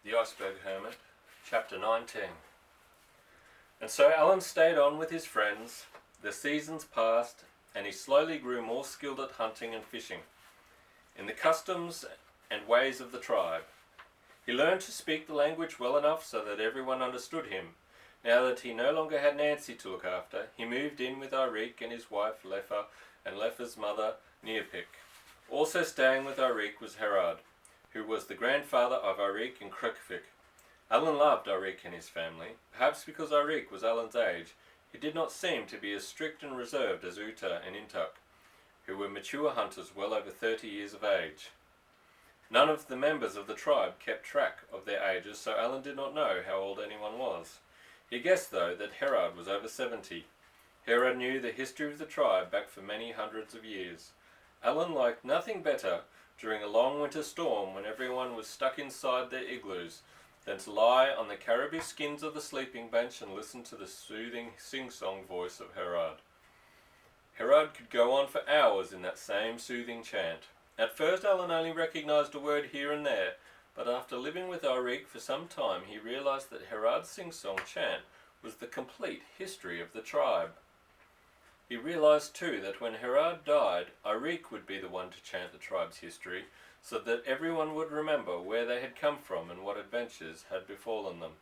The Iceberg Hermit, Chapter 19. And so Alan stayed on with his friends. The seasons passed, and he slowly grew more skilled at hunting and fishing, in the customs and ways of the tribe. He learned to speak the language well enough so that everyone understood him. Now that he no longer had Nancy to look after, he moved in with Irik and his wife Lefa and Lefa's mother Neopik. Also staying with Irik was Herod, who was the grandfather of Irik and Krukvik. Alan loved Irik and his family. Perhaps because Irik was Alan's age, he did not seem to be as strict and reserved as Uta and Intuk, who were mature hunters well over 30 years of age. None of the members of the tribe kept track of their ages, so Alan did not know how old anyone was. He guessed, though, that Herod was over 70. Herod knew the history of the tribe back for many hundreds of years. Alan liked nothing better during a long winter storm when everyone was stuck inside their igloos than to lie on the caribou skins of the sleeping bench and listen to the soothing sing-song voice of Herod. Herod could go on for hours in that same soothing chant. At first Alan only recognized a word here and there, but after living with Irik for some time he realized that Herod's sing-song chant was the complete history of the tribe. He realized too that when Herod died, Irik would be the one to chant the tribe's history, so that everyone would remember where they had come from and what adventures had befallen them.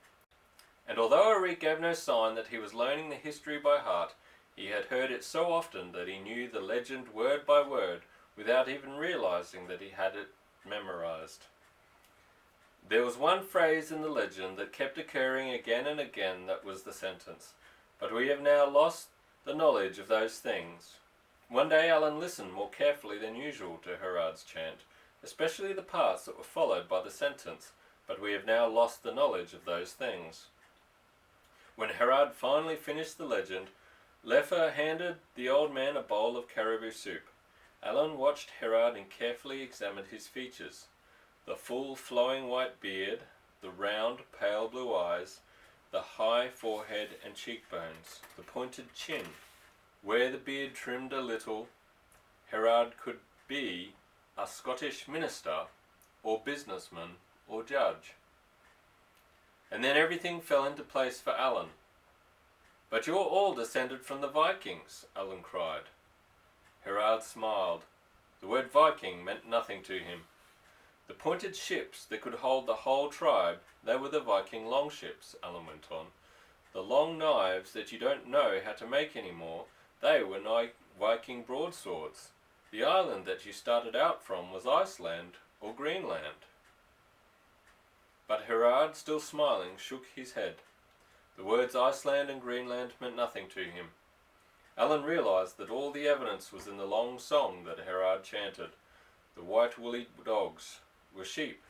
And although Irik gave no sign that he was learning the history by heart, he had heard it so often that he knew the legend word by word without even realizing that he had it memorized. There was one phrase in the legend that kept occurring again and again. That was the sentence, "But we have now lost the knowledge of those things." One day Alan listened more carefully than usual to Herod's chant, especially the parts that were followed by the sentence, "But we have now lost the knowledge of those things." When Herod finally finished the legend, Lefa handed the old man a bowl of caribou soup. Alan watched Herod and carefully examined his features. The full flowing white beard, the round pale blue eyes, the high forehead and cheekbones, the pointed chin. Where the beard trimmed a little, Herod could be a Scottish minister or businessman or judge. And then everything fell into place for Alan. "But you're all descended from the Vikings," Alan cried. Herod smiled. The word Viking meant nothing to him. The pointed ships that could hold the whole tribe, they were the Viking longships, Alan went on. The long knives that you don't know how to make anymore, they were Viking broadswords. The island that you started out from was Iceland or Greenland. But Herod, still smiling, shook his head. The words Iceland and Greenland meant nothing to him. Alan realized that all the evidence was in the long song that Herod chanted. The white woolly dogs were sheep.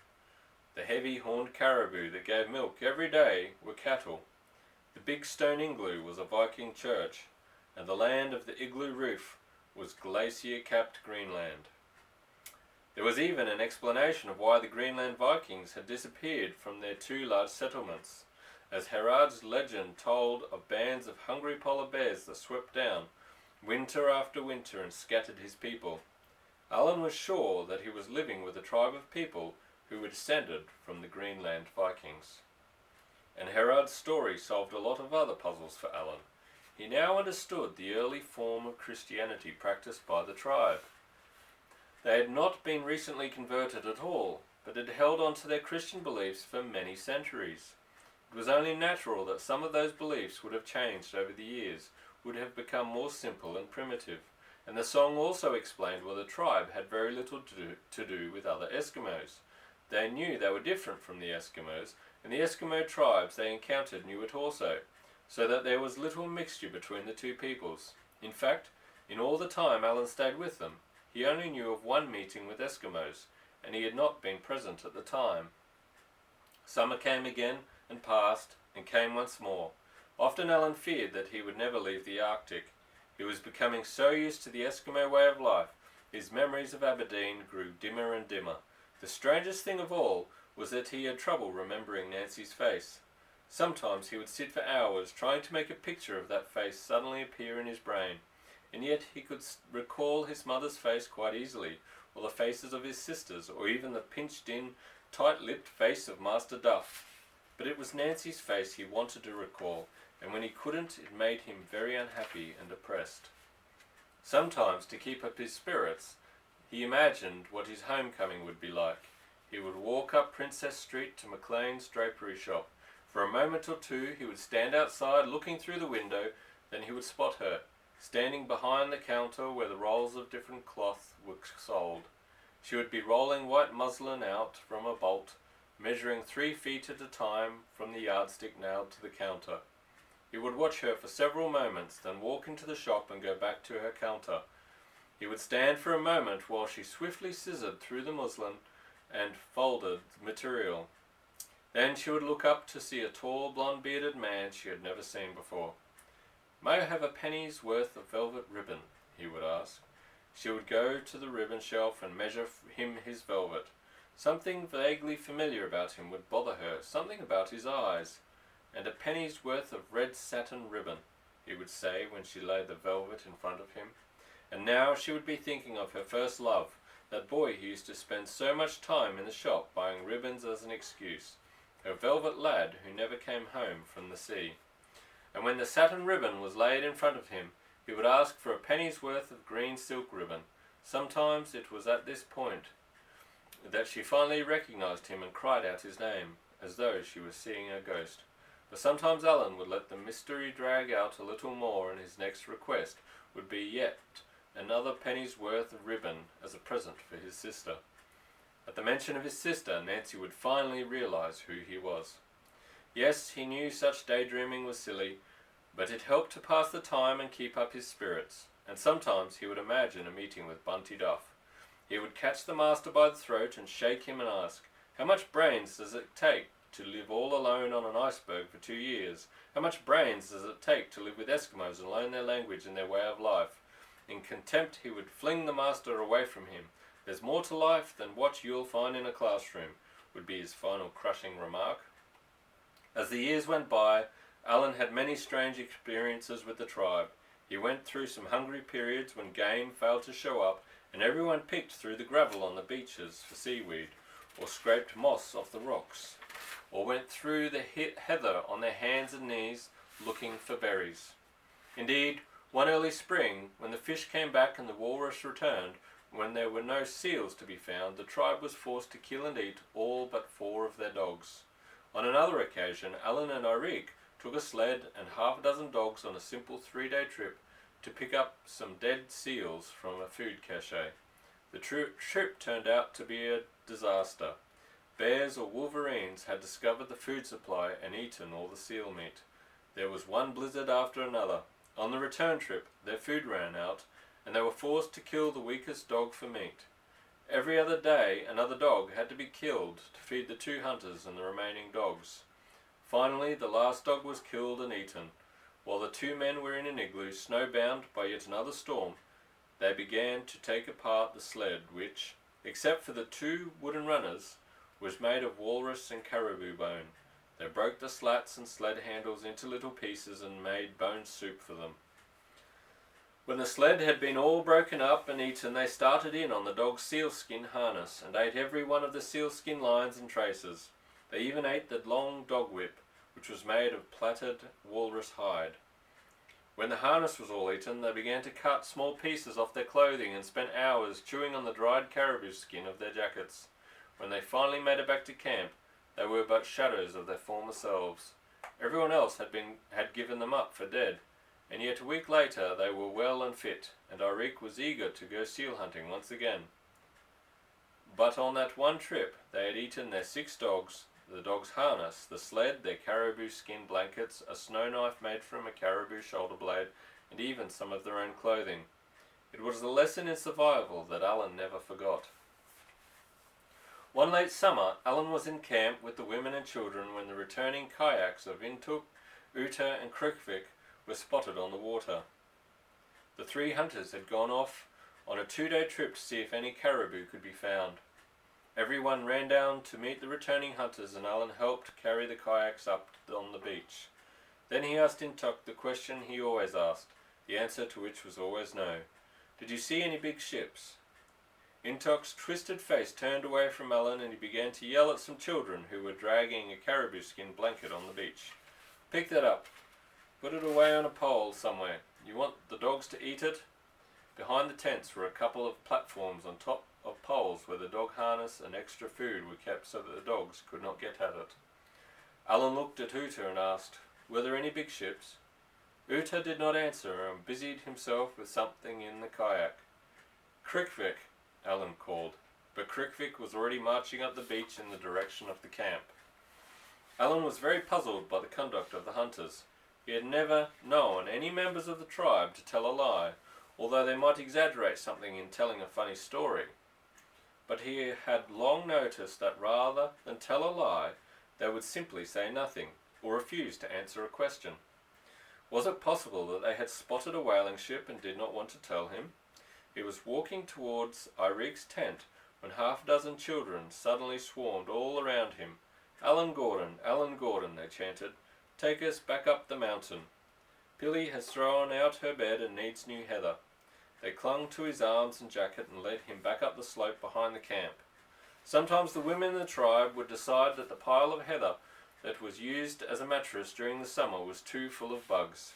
The heavy horned caribou that gave milk every day were cattle. The big stone igloo was a Viking church, and the land of the igloo roof was glacier-capped Greenland. There was even an explanation of why the Greenland Vikings had disappeared from their two large settlements, as Herod's legend told of bands of hungry polar bears that swept down, winter after winter, and scattered his people. Alan was sure that he was living with a tribe of people who were descended from the Greenland Vikings. And Herod's story solved a lot of other puzzles for Alan. He now understood the early form of Christianity practiced by the tribe. They had not been recently converted at all, but had held on to their Christian beliefs for many centuries. It was only natural that some of those beliefs would have changed over the years, would have become more simple and primitive, and the song also explained why the tribe had very little to do with other Eskimos. They knew they were different from the Eskimos, and the Eskimo tribes they encountered knew it also, so that there was little mixture between the two peoples. In fact, in all the time Alan stayed with them, he only knew of one meeting with Eskimos, and he had not been present at the time. Summer came again, and passed, and came once more. Often Alan feared that he would never leave the Arctic. He was becoming so used to the Eskimo way of life, his memories of Aberdeen grew dimmer and dimmer. The strangest thing of all was that he had trouble remembering Nancy's face. Sometimes he would sit for hours trying to make a picture of that face suddenly appear in his brain, and yet he could recall his mother's face quite easily, or the faces of his sisters, or even the pinched-in tight-lipped face of Master Duff. But it was Nancy's face he wanted to recall, and when he couldn't, it made him very unhappy and depressed. Sometimes, to keep up his spirits, he imagined what his homecoming would be like. He would walk up Princess Street to McLean's drapery shop. For a moment or two he would stand outside looking through the window, then he would spot her, standing behind the counter where the rolls of different cloth were sold. She would be rolling white muslin out from a bolt, measuring 3 feet at a time from the yardstick nailed to the counter. He would watch her for several moments, then walk into the shop and go back to her counter. He would stand for a moment while she swiftly scissored through the muslin and folded the material. Then she would look up to see a tall, blonde-bearded man she had never seen before. "May I have a penny's worth of velvet ribbon?" he would ask. She would go to the ribbon shelf and measure him his velvet. Something vaguely familiar about him would bother her, something about his eyes. "And a penny's worth of red satin ribbon," he would say when she laid the velvet in front of him. And now she would be thinking of her first love, that boy who used to spend so much time in the shop buying ribbons as an excuse, her velvet lad who never came home from the sea. And when the satin ribbon was laid in front of him, he would ask for a penny's worth of green silk ribbon. Sometimes it was at this point that she finally recognized him and cried out his name, as though she was seeing a ghost. But sometimes Alan would let the mystery drag out a little more, and his next request would be yet another penny's worth of ribbon as a present for his sister. At the mention of his sister, Nancy would finally realize who he was. Yes, he knew such daydreaming was silly, but it helped to pass the time and keep up his spirits, and sometimes he would imagine a meeting with Bunty Duff. He would catch the master by the throat and shake him and ask, "How much brains does it take to live all alone on an iceberg for 2 years? How much brains does it take to live with Eskimos and learn their language and their way of life?" In contempt he would fling the master away from him. "There's more to life than what you'll find in a classroom," would be his final crushing remark. As the years went by, Alan had many strange experiences with the tribe. He went through some hungry periods when game failed to show up, and everyone picked through the gravel on the beaches for seaweed, or scraped moss off the rocks, or went through the heather on their hands and knees looking for berries. Indeed, one early spring, when the fish came back and the walrus returned, when there were no seals to be found, the tribe was forced to kill and eat all but 4 of their dogs. On another occasion, Alan and Irik took a sled and half a dozen dogs on a simple 3-day trip to pick up some dead seals from a food cache. The trip turned out to be a disaster. Bears or wolverines had discovered the food supply and eaten all the seal meat. There was one blizzard after another. On the return trip, their food ran out, and they were forced to kill the weakest dog for meat. Every other day, another dog had to be killed to feed the 2 hunters and the remaining dogs. Finally, the last dog was killed and eaten. While the 2 men were in an igloo, snowbound by yet another storm, they began to take apart the sled, which, except for the 2 wooden runners, was made of walrus and caribou bone. They broke the slats and sled handles into little pieces and made bone soup for them. When the sled had been all broken up and eaten, they started in on the dog's sealskin harness and ate every one of the sealskin lines and traces. They even ate the long dog whip, which was made of plaited walrus hide. When the harness was all eaten, they began to cut small pieces off their clothing and spent hours chewing on the dried caribou skin of their jackets. When they finally made it back to camp, they were but shadows of their former selves. Everyone else had given them up for dead, and yet a week later they were well and fit, and Irik was eager to go seal hunting once again. But on that one trip they had eaten their 6 dogs, the dog's harness, the sled, their caribou skin blankets, a snow knife made from a caribou shoulder blade, and even some of their own clothing. It was a lesson in survival that Alan never forgot. One late summer, Alan was in camp with the women and children when the returning kayaks of Intuk, Uta and Krukvik were spotted on the water. The 3 hunters had gone off on a 2-day trip to see if any caribou could be found. Everyone ran down to meet the returning hunters, and Alan helped carry the kayaks up on the beach. Then he asked Intuk the question he always asked, the answer to which was always no. "Did you see any big ships?" Intok's twisted face turned away from Alan and he began to yell at some children who were dragging a caribou skin blanket on the beach. "Pick that up. Put it away on a pole somewhere. You want the dogs to eat it?" Behind the tents were a couple of platforms on top of poles where the dog harness and extra food were kept so that the dogs could not get at it. Alan looked at Uta and asked, "Were there any big ships?" Uta did not answer and busied himself with something in the kayak. "Krikvik," Alan called, but Krikvik was already marching up the beach in the direction of the camp. Alan was very puzzled by the conduct of the hunters. He had never known any members of the tribe to tell a lie, although they might exaggerate something in telling a funny story. But he had long noticed that rather than tell a lie, they would simply say nothing, or refuse to answer a question. Was it possible that they had spotted a whaling ship and did not want to tell him? He was walking towards Irik's tent when half a dozen children suddenly swarmed all around him. Alan Gordon, they chanted. "Take us back up the mountain. Pilly has thrown out her bed and needs new heather." They clung to his arms and jacket and led him back up the slope behind the camp. Sometimes the women in the tribe would decide that the pile of heather that was used as a mattress during the summer was too full of bugs.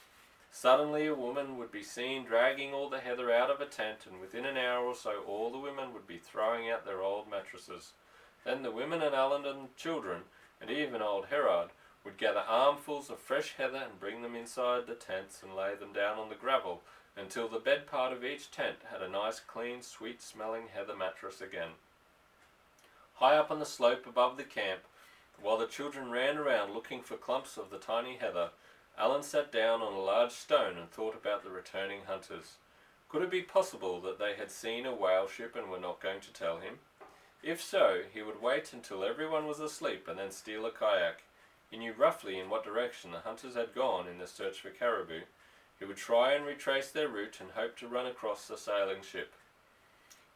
Suddenly a woman would be seen dragging all the heather out of a tent, and within an hour or so all the women would be throwing out their old mattresses. Then the women and Alan and children, and even old Herod, would gather armfuls of fresh heather and bring them inside the tents and lay them down on the gravel until the bed part of each tent had a nice clean sweet-smelling heather mattress again. High up on the slope above the camp, while the children ran around looking for clumps of the tiny heather, Alan sat down on a large stone and thought about the returning hunters. Could it be possible that they had seen a whale ship and were not going to tell him? If so, he would wait until everyone was asleep and then steal a kayak. He knew roughly in what direction the hunters had gone in their search for caribou. He would try and retrace their route and hope to run across the sailing ship.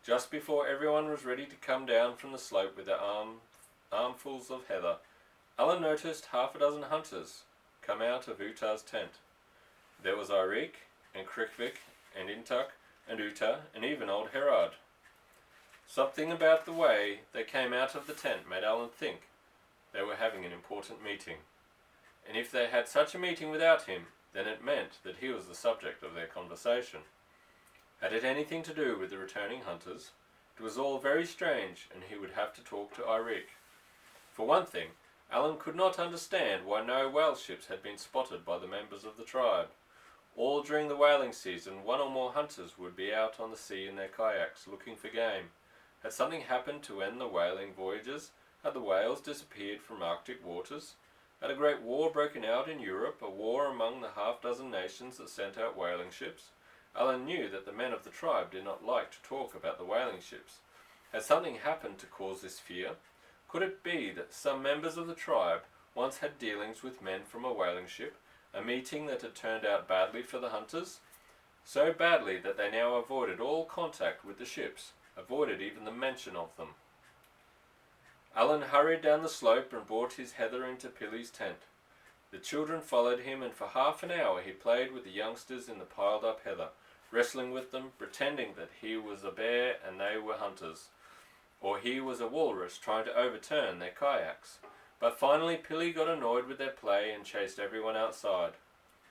Just before everyone was ready to come down from the slope with their armfuls of heather, Alan noticed half a dozen hunters come out of Uta's tent. There was Irik and Krikvik and Intuk and Uta and even old Herod. Something about the way they came out of the tent made Alan think they were having an important meeting. And if they had such a meeting without him, then it meant that he was the subject of their conversation. Had it anything to do with the returning hunters? It was all very strange, and he would have to talk to Irik. For one thing, Alan could not understand why no whale ships had been spotted by the members of the tribe. All during the whaling season, one or more hunters would be out on the sea in their kayaks looking for game. Had something happened to end the whaling voyages? Had the whales disappeared from Arctic waters? Had a great war broken out in Europe, a war among the half-dozen nations that sent out whaling ships? Alan knew that the men of the tribe did not like to talk about the whaling ships. Had something happened to cause this fear? Could it be that some members of the tribe once had dealings with men from a whaling ship, a meeting that had turned out badly for the hunters? So badly that they now avoided all contact with the ships, avoided even the mention of them. Alan hurried down the slope and brought his heather into Pilly's tent. The children followed him, and for half an hour he played with the youngsters in the piled-up heather, wrestling with them, pretending that he was a bear and they were hunters, or he was a walrus trying to overturn their kayaks. But finally Pilly got annoyed with their play and chased everyone outside.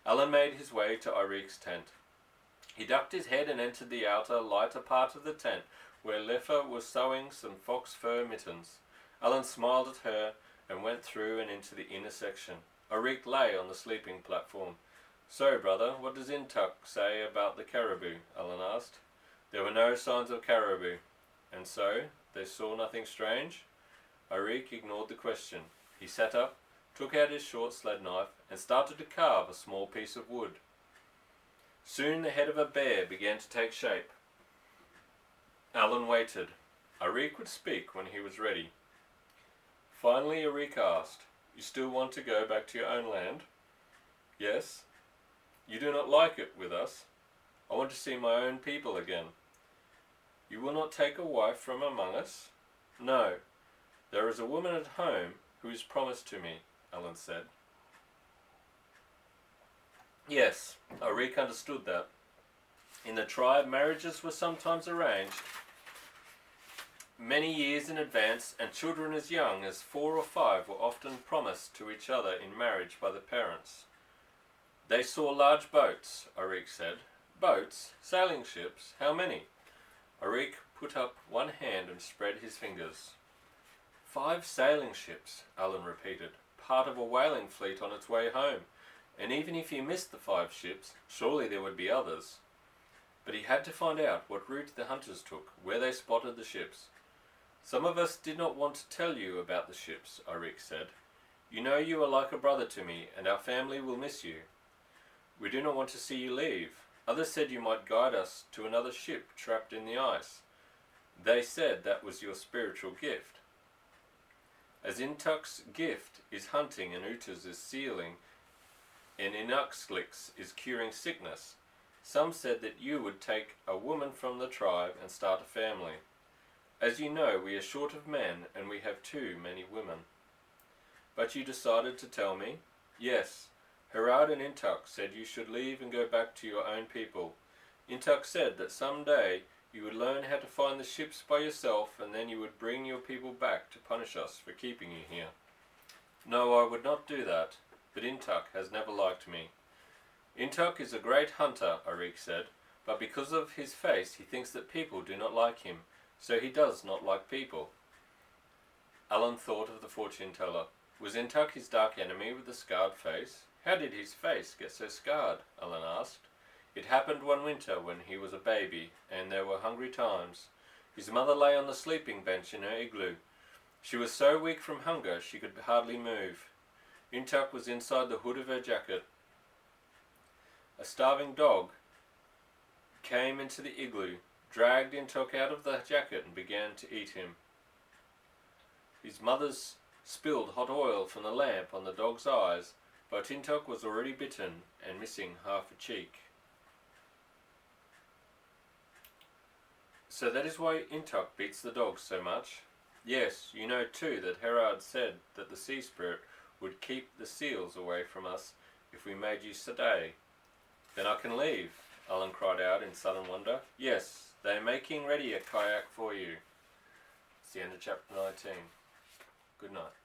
Alan made his way to Irik's tent. He ducked his head and entered the outer, lighter part of the tent, where Leffa was sewing some fox fur mittens. Alan smiled at her and went through and into the inner section. Irik lay on the sleeping platform. "So, brother, what does Intuk say about the caribou?" Alan asked. There were no signs of caribou. And so, they saw nothing strange? Irik ignored the question. He sat up, took out his short sled knife, and started to carve a small piece of wood. Soon the head of a bear began to take shape. Alan waited. Irik would speak when he was ready. Finally Irik asked, "You still want to go back to your own land?" "Yes." "You do not like it with us?" "I want to see my own people again." "You will not take a wife from among us?" "No. There is a woman at home who is promised to me," Alan said. Yes, Irik understood that. In the tribe, marriages were sometimes arranged many years in advance, and children as young as 4 or 5 were often promised to each other in marriage by the parents. They saw large boats, Arik said. Boats? Sailing ships? How many? Arik put up one hand and spread his fingers. 5 sailing ships, Alan repeated, part of a whaling fleet on its way home, and even if he missed the 5 ships, surely there would be others. But he had to find out what route the hunters took, where they spotted the ships. Some of us did not want to tell you about the ships, Arik said. You know you are like a brother to me, and our family will miss you. We do not want to see you leave. Others said you might guide us to another ship trapped in the ice. They said that was your spiritual gift. As Intuk's gift is hunting and Uta's is sealing, and Inukslik's is curing sickness, some said that you would take a woman from the tribe and start a family. As you know, we are short of men and we have too many women. But you decided to tell me? Yes. Herard and Intuk said you should leave and go back to your own people. Intuk said that some day you would learn how to find the ships by yourself, and then you would bring your people back to punish us for keeping you here. No, I would not do that, but Intuk has never liked me. Intuk is a great hunter, Arik said, but because of his face he thinks that people do not like him, so he does not like people. Alan thought of the fortune teller. Was Intuk his dark enemy with the scarred face? How did his face get so scarred? Alan asked. It happened one winter when he was a baby, and there were hungry times. His mother lay on the sleeping bench in her igloo. She was so weak from hunger she could hardly move. Intuk was inside the hood of her jacket. A starving dog came into the igloo, dragged Intuk out of the jacket and began to eat him. His mother's spilled hot oil from the lamp on the dog's eyes, but Intuk was already bitten and missing half a cheek. So that is why Intuk beats the dog so much? Yes, you know too that Herard said that the sea spirit would keep the seals away from us if we made you stay. Then I can leave, Alan cried out in sudden wonder. Yes, they are making ready a kayak for you. It's the end of chapter 19. Good night.